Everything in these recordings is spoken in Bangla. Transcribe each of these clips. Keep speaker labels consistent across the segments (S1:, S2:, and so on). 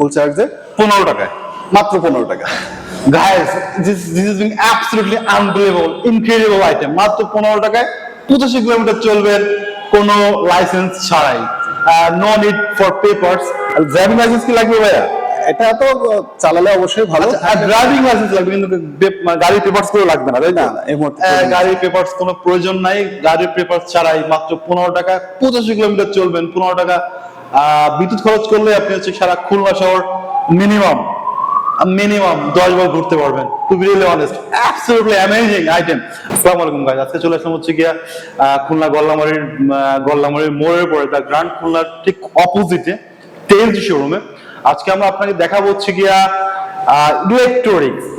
S1: ফুল চার্জে
S2: 15 টাকায়,
S1: মাত্র 15 টাকা।
S2: guys, this is being absolutely unbelievable, incredible item, মাত্র 15 টাকায় 85 কিলোমিটার চলবেন কোনো লাইসেন্স ছাড়াই, no need for papers. Driving licence কি লাগবে ভাইয়া?
S1: এটা তো চালালে অবশ্যই ভালো।
S2: ড্রাইভিং লাইসেন্স লাগবে কিন্তু গাড়ির পেপারস গুলো লাগবে না, তাই না?
S1: এই মুহূর্তে
S2: গাড়ির পেপারস কোনো প্রয়োজন নাই, গাড়ির পেপারস ছাড়াই মাত্র 15 টাকা 85 কিলোমিটার চলবেন 15 টাকা। বিদ্যুৎ খরচ করলে আপনি হচ্ছে সারা খুলনা শহর মিনিমাম 10 বার ঘুরতে পারবেন। To be really honest, absolutely amazing item. আসসালামু আলাইকুম গাইস, আজকে চলে আসলাম হচ্ছে গিয়া খুলনা গল্লামারির মোড়ের পরে দ্য গ্র্যান্ড খুলনার ঠিক অপোজিটে টেলজি শোরুমে। আজকে আমরা আপনাকে দেখাবো হচ্ছে গিয়া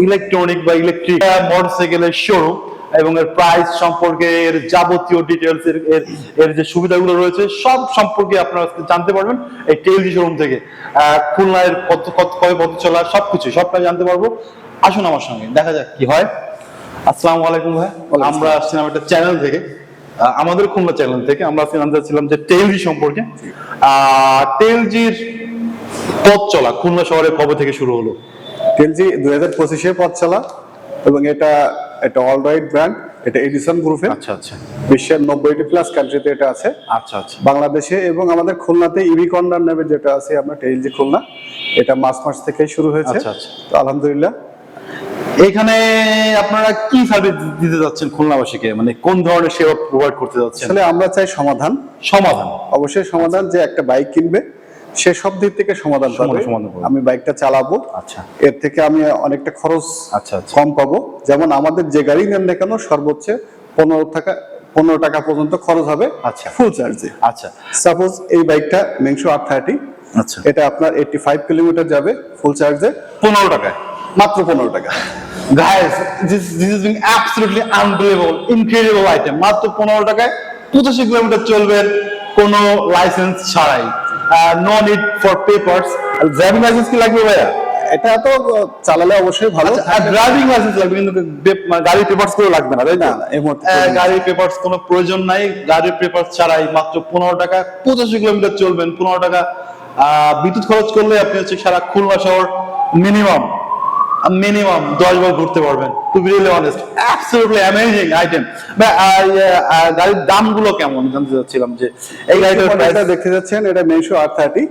S2: ইলেকট্রনিক বা ইলেকট্রিক মোটরসাইকেলের শোরুম এবং এর প্রাইস সম্পর্কে, এর যাবতীয় ডিটেলস, এর যে সুবিধাগুলো রয়েছে সব সম্পর্কে আপনারা জানতে পারবেন এই টেলজি শোরুম থেকে। খুলনার কবে পথ চলা সবটাই জানতে পারবো। আসুন আমার সঙ্গে দেখা যাক কি হয়। আসসালামু আলাইকুম ভাই, আমরা আসছিলাম একটা চ্যানেল থেকে, আমাদের খুলনা চ্যানেল থেকে। আমরা জানতে চাচ্ছিলাম যে টেলজি সম্পর্কে। টেলজির পথ চলা খুলনা শহরে কবে থেকে শুরু হলো?
S1: টেলজি 2025 পথ চলা এবং এটা অলরাইট ব্র্যান্ড। এটা এডিসন গ্রুপে।
S2: আচ্ছা আচ্ছা।
S1: বিশ্বের 90টি প্লাস কান্ট্রিতে এটা আছে।
S2: আচ্ছা আচ্ছা।
S1: বাংলাদেশে এবং আমাদের খুলনাতে ইভি কর্নার নামে যেটা আছে আমরা টেলজি খুলনা, এটা মাস থেকে শুরু হয়েছে।
S2: আচ্ছা আচ্ছা।
S1: তো আলহামদুলিল্লাহ।
S2: এখানে আপনারা কি সার্ভিস দিতে যাচ্ছেন খুলনাবাসীকে, মানে কোন ধরনের সেবা প্রোভাইড করতে যাচ্ছেন?
S1: আসলে আমরা চাই সমাধান। অবশ্যই সমাধান, যে একটা বাইক কিনবে সে সব দিক থেকে সমাধান পাবে। আমি বাইকটা চালাবো,
S2: আচ্ছা,
S1: এর থেকে আমি অনেকটা খরচ
S2: আচ্ছা
S1: কম পাবো। যেমন আমাদের যে গাড়ি নেন না কেন সর্বোচ্চ 15 টাকা পর্যন্ত খরচ হবে
S2: আচ্ছা
S1: ফুল চার্জে।
S2: আচ্ছা,
S1: সাপোজ এই বাইকটা মেংশো 830,
S2: আচ্ছা,
S1: এটা আপনার 85 কিলোমিটার যাবে ফুল চার্জে
S2: 15 টাকায়,
S1: মাত্র 15 টাকা।
S2: Guys, this is being absolutely unbelievable, incredible item, মাত্র 15 টাকায় 85 কিলোমিটার চলবেন কোনো লাইসেন্স ছাড়াই, no need for papers. Driving licence কি লাগবে ভাইয়া?
S1: এটা তো চালালে অবশ্যই ভালো।
S2: ড্রাইভিং লাইসেন্স লাগবে কিন্তু গাড়ির পেপারস গুলো লাগবে না, তাই না?
S1: এই মুহূর্তে
S2: গাড়ির পেপারস কোনো প্রয়োজন নাই, গাড়ির পেপারস ছাড়াই মাত্র 15 টাকা 85 কিলোমিটার চলবেন 15 টাকা। বিদ্যুৎ খরচ করলে আপনি হচ্ছে সারা খুলনা শহর মিনিমাম 10 বার ঘুরতে পারবেন। To be really honest, absolutely amazing item. গাড়ির দামগুলো কেমন জানতে চাচ্ছিলাম, যে এই গাড়িটা
S1: দেখতে যাচ্ছেন, এটা মেংশো 830,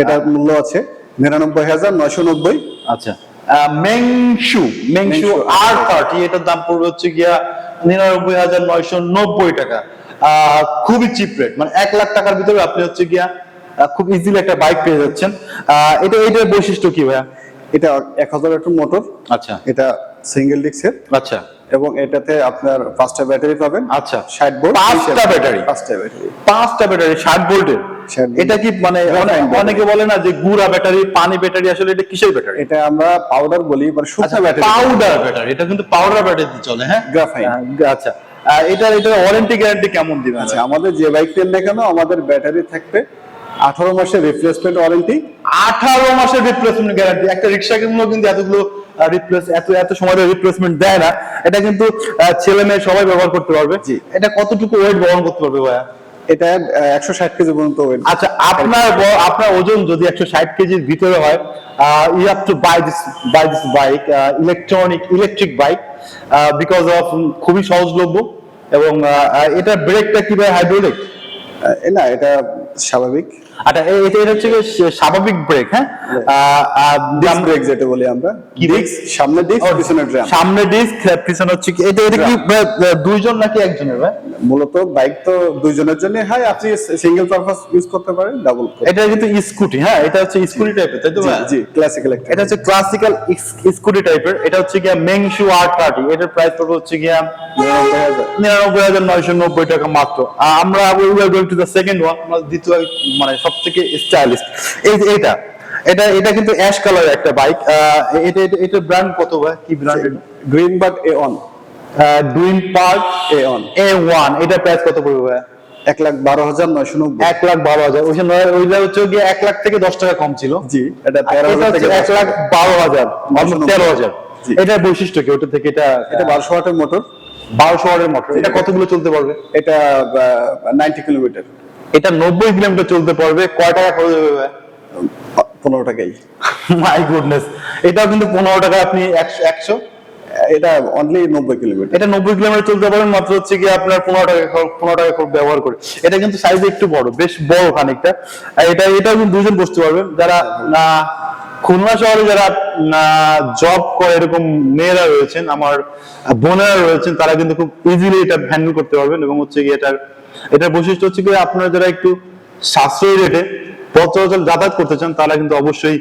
S1: এটার মূল্য আছে 99,990।
S2: আচ্ছা, মেংশু 830, এটার দাম পড়বে হচ্ছে গিয়া 99,990 টাকা। খুবই চিপ রেট, মানে 1 লাখ টাকার ভিতরে আপনি হচ্ছে গিয়া খুব ইজিলি একটা বাইক পেয়ে যাচ্ছেন। এটার বৈশিষ্ট্য কি ভাইয়া?
S1: এটা 1000 ওয়াটের মোটর।
S2: আচ্ছা,
S1: এটা সিঙ্গেল ডিস্কের।
S2: আচ্ছা,
S1: এবং এটাতে আপনার 5টা ব্যাটারি পাবেন।
S2: আচ্ছা,
S1: 60 ভোল্ট।
S2: 5টা ব্যাটারি 60 ভোল্টের। এটা কি মানে অনেকে বলে না যে গুড়া ব্যাটারি, পানি ব্যাটারি, আসলে এটা কিসের ব্যাটারি?
S1: এটা আমরা পাউডার বলি, মানে শুকনো ব্যাটারি।
S2: পাউডার ব্যাটারি, এটা কিন্তু পাউডার ব্যাটারিতে চলে। হ্যাঁ,
S1: গ্রাফাইন।
S2: আচ্ছা, এটার ওয়ারেন্টি গ্যারান্টি কেমন দিবেন?
S1: আচ্ছা, আমাদের যে বাইক নেন না কেন আমাদের ব্যাটারি থাকবে 18 মাসের রিপ্লেসমেন্ট ওয়ারেন্টি।
S2: 18 মাসের রিপ্লেসমেন্ট গ্যারান্টি। একটা রিকশা কিনলেও কিন্তু এতগুলো এত সময় রিপ্লেসমেন্ট দেয় না। এটা কিন্তু ছেলে মেয়ে সবাই ব্যবহার করতে পারবে।
S1: জি।
S2: এটা কতটুকু ওয়েট বহন করতে পারবে ভাইয়া?
S1: এটা 160 কেজি পর্যন্ত ওয়েট।
S2: আচ্ছা, আপনার ওজন যদি 160 কেজির ভিতরে হয়, you have to buy this bike, electric bike, because of খুবই সহজলভ্য। এবং এটা ব্রেকটা কি ভাই হাইড্রোলিক?
S1: না, এটা স্বাভাবিক।
S2: আচ্ছা, এটা হচ্ছে স্বাভাবিক ব্রেক। হ্যাঁ,
S1: ডিস্ক ব্রেক যেটা বলি আমরা। ডিস্ক সামনে, ডিস্ক পিছনে ড্রাম।
S2: সামনে ডিস্ক, পিছনে হচ্ছে কি? এটা কি দুইজন নাকি একজনের ভাই?
S1: মূলত বাইক তো দুইজনের জন্য হয়, আপনি সিঙ্গেল পারপাস ইউজ করতে পারেন, ডাবল।
S2: এটা কিন্তু স্কুটি। হ্যাঁ, এটা হচ্ছে স্কুটি টাইপের, তাই তো ভাই?
S1: জি, ক্লাসিক্যাল।
S2: এটা হচ্ছে ক্লাসিক্যাল স্কুটি টাইপের। এটা হচ্ছে গিয়া মেংশু 830, এটার প্রাইস পড়বে হচ্ছে গিয়া 99,990 টাকা মাত্র। আমরা we are going to the second one, দ্বিতীয় মানে সবথেকে স্টাইলিশ এটা কিন্তু অ্যাশ কালারের একটা বাইক। এটা ব্র্যান্ড কত ভাই? কি brand?
S1: Green bird A1।
S2: Green park A1, এটা প্রাইস কত পড়বে ভাই?
S1: 1,12,990।
S2: 1,12,000। ওইটা হচ্ছে গিয়ে 1 লাখ থেকে 10 টাকা কম ছিল।
S1: জি, এটা 13,000 থেকে
S2: 1,12,000, 13,000। এটার বৈশিষ্ট্য কি? ওটা থেকে এটা
S1: 1200 ওয়াটের মোটর।
S2: 1200 ওয়াটের মোটর। এটা কতগুলো চলতে পারবে?
S1: এটা 90 কিলোমিটার।
S2: এটা 90 কিলোমিটার চলতে পারবে। কয় টাকা খরচ হবে ভাই?
S1: 15 টাকাই।
S2: মাই গুডনেস, এটাও কিন্তু 15 টাকা। আপনি 100
S1: এটা অনলি 90 কিলোমিটার।
S2: এটা 90 কিলোমিটার চলতে পারেন মাত্র হচ্ছে কি আপনার 15 টাকা করে ব্যবহার করে। এটা কিন্তু সাইজ একটু বড়, বেশ বড় খানিকটা। আর এটা কিন্তু দুজন বসতে পারবেন, যারা খুলনা শহরে যারা জব করে এরকম মেয়েরা রয়েছেন, আমার বোনেরা রয়েছেন, তারা কিন্তু খুব ইজিলি এটা হ্যান্ডেল করতে পারবেন। এবং হচ্ছে কি এটার বৈশিষ্ট্য হচ্ছে কি আপনারা যারা একটু সাশ্রয়ী রেটে পথ চলাচল যাতায়াত করতে চান, তারা কিন্তু অবশ্যই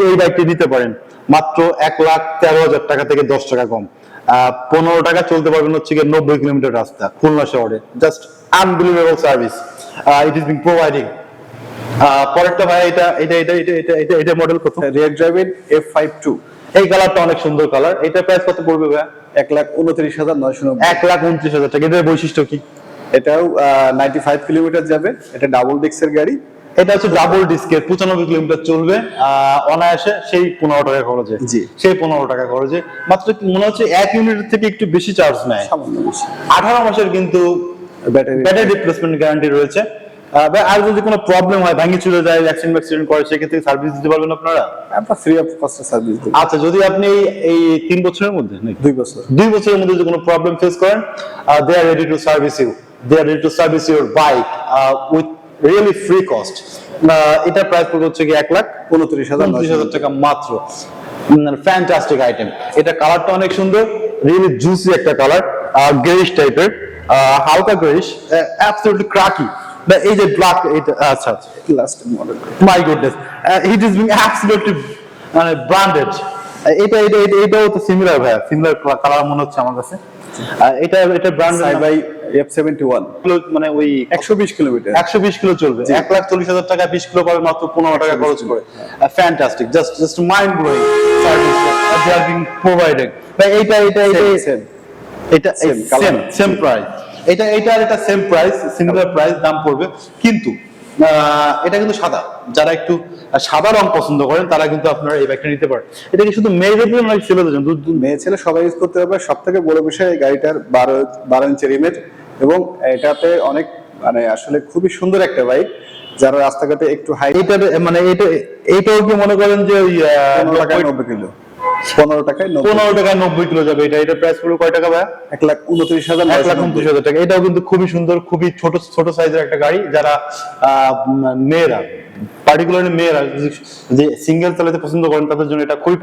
S2: এই বাইকটি নিতে পারেন মাত্র 1,13,000 টাকা থেকে 10 টাকা কম। 15 টাকা চলতে পারবেন হচ্ছে গিয়ে 90 কিলোমিটার রাস্তা খুলনা শহরে। Just unbelievable service it is being providing. পরেরটা ভাই, এটা মডেল কত?
S1: রিয়ার ড্রাইভের F52।
S2: এই কালারটা অনেক সুন্দর কালার। এটা প্রাইস কত পড়বে ভাই?
S1: 1,29,990।
S2: 1,29,000 টাকা। এটার বৈশিষ্ট্য কি?
S1: এটাও 95 কিলোমিটার যাবে। এটা ডাবল ডিস্কের গাড়ি।
S2: এটা হচ্ছে ডাবল ডিস্কের, 95 কিলোমিটার চলবে অনায়াসে, সেই 15 টাকা খরচে।
S1: জি।
S2: সেই 15 টাকা খরচে মাত্র মনে হচ্ছে 1 ইউনিটের থেকে একটু বেশি চার্জ নেয়।
S1: সামান্য বেশি।
S2: 18 মাসের কিন্তু ব্যাটারি রিপ্লেসমেন্ট গ্যারান্টি রয়েছে। আর যদি কোনো প্রবলেম হয়, ভাঙি চুরে যায়, অ্যাক্সিডেন্ট করে, সেক্ষেত্রে সার্ভিস দিতে পারবেন আপনারা?
S1: আমরা ফ্রি অফ কস্টে সার্ভিস দিই।
S2: আচ্ছা, যদি আপনি এই 3 বছরের মধ্যে নাকি
S1: 2 বছর
S2: 2 বছরের মধ্যে যদি কোনো প্রবলেম ফেস করেন, they are ready to service you, they are ready to service your bike with really free cost. এটা প্রাইস পড়বে হচ্ছে কি 1,29,000 টাকা মাত্র। Fantastic item. এটা কালারটা অনেক সুন্দর, রিয়েলি জুসি একটা কালার, গ্রেইশ টাইপের, হালকা গ্রেইশ, অ্যাবসলিউটলি ক্রাকি। এই যে ব্ল্যাক, এটা আচ্ছা
S1: last model.
S2: My goodness, it is being absolutely মানে ব্র্যান্ডেড। এটাও তো সিমিলার ভাই, সিমিলার কালার মনে হচ্ছে আমার কাছে। এটা ব্র্যান্ড
S1: বাই F71।
S2: মানে ওই
S1: 120 কিলোমিটার
S2: 120 কিলো চলবে। 1,40,000 টাকা 20 কিলো পাবে মাত্র 15 টাকা খরচ করে। Fantastic, just mind blowing service they are being provided. ভাই এটা সেম প্রাইস। এটা সেম প্রাইস, সিমিলার প্রাইস, দাম পড়বে। কিন্তু এটা কিন্তু সাদা, যারা একটু সাদা রং পছন্দ করেন তারা কিন্তু আপনারা এই বাইকটা নিতে পারেন। এটা কি শুধু মেয়েদের জন্য নাকি ছেলেদের জন্য?
S1: মেয়ে ছেলে সবাই ইউজ করতে পারবে। সব থেকে বড় বিষয় এই গাড়িটার 12 ইঞ্চি রিমের, এবং এটাতে অনেক মানে আসলে খুবই সুন্দর একটা বাইক, যারা রাস্তাঘাটে একটু হাই।
S2: মানে এইটাও কি মনে করেন যে ওই
S1: 15 টাকায় 90 কিলো 15 টাকায়
S2: 90 কিলো যাবে। এটা প্রাইস পড়বে কয় টাকা ভাই?
S1: 1,29,000
S2: টাকা। এটাও কিন্তু খুবই সুন্দর, খুবই ছোট সাইজের একটা গাড়ি। যারা মেয়েরা, পার্টিকুলারলি মেয়েরা যে সিঙ্গেল চালাতে পছন্দ করেন, তাদের জন্য এটা খুবই